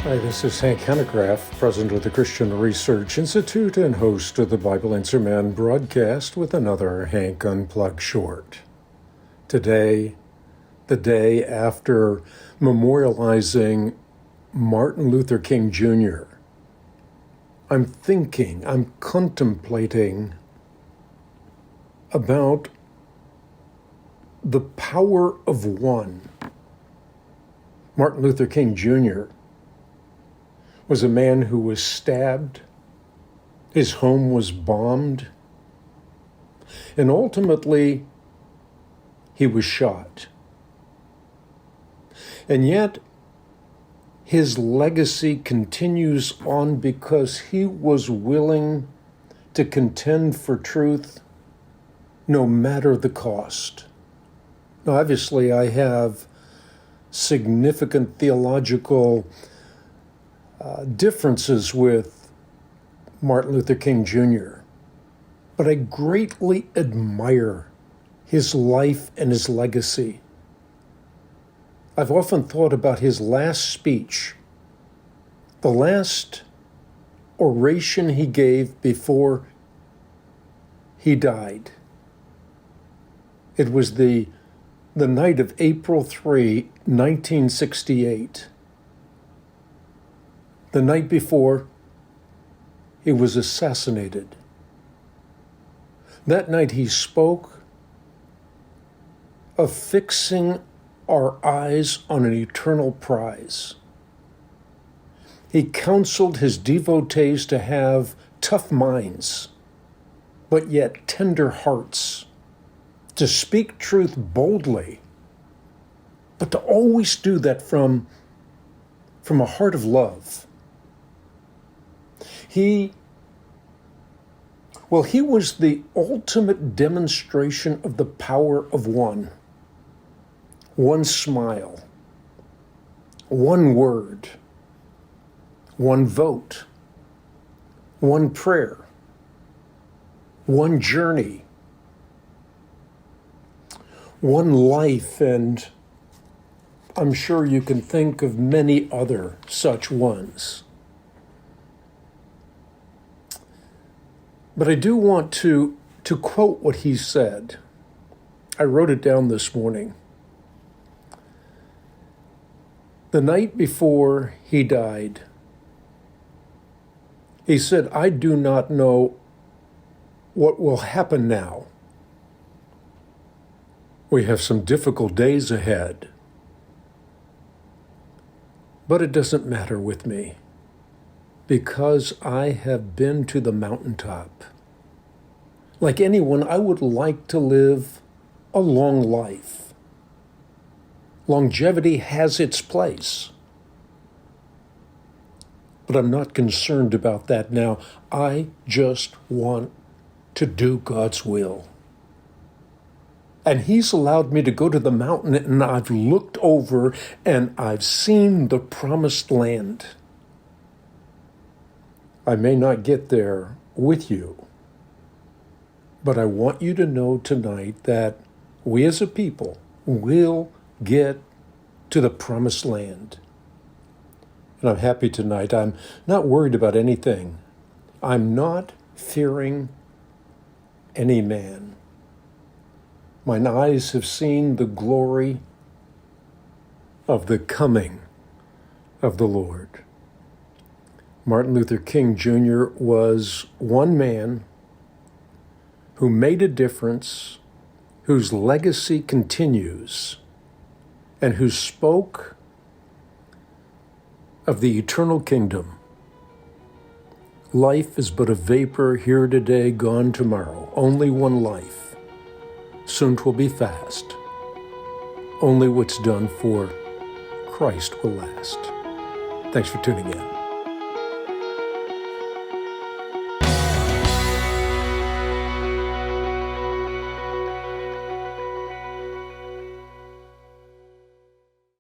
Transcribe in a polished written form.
Hi, this is Hank Hanegraaff, president of the Christian Research Institute and host of the Bible Answer Man broadcast with another Hank Unplugged short. Today, the day after memorializing Martin Luther King Jr., I'm contemplating about the power of one. Martin Luther King Jr. was a man who was stabbed, his home was bombed, and ultimately he was shot. And yet his legacy continues on because he was willing to contend for truth no matter the cost. Now, obviously, I have significant theological differences with Martin Luther King Jr., but I greatly admire his life and his legacy. I've often thought about his last speech, the last oration he gave before he died. It was the night of April 3, 1968. The night before he was assassinated. That night he spoke of fixing our eyes on an eternal prize. He counseled his devotees to have tough minds, but yet tender hearts, to speak truth boldly, but to always do that from a heart of love. He was the ultimate demonstration of the power of one. One smile, one word, one vote, one prayer, one journey, one life, and I'm sure you can think of many other such ones. But I do want to quote what he said. I wrote it down this morning. The night before he died, he said, "I do not know what will happen now. We have some difficult days ahead, but it doesn't matter with me, because I have been to the mountaintop. Like anyone, I would like to live a long life. Longevity has its place. But I'm not concerned about that now. I just want to do God's will. And he's allowed me to go to the mountain, and I've looked over and I've seen the promised land. I may not get there with you, but I want you to know tonight that we as a people will get to the promised land. And I'm happy tonight. I'm not worried about anything. I'm not fearing any man. Mine eyes have seen the glory of the coming of the Lord. Martin Luther King Jr. was one man who made a difference, whose legacy continues, and who spoke of the eternal kingdom. Life is but a vapor, here today, gone tomorrow. Only one life. Soon 'twill be fast. Only what's done for Christ will last. Thanks for tuning in.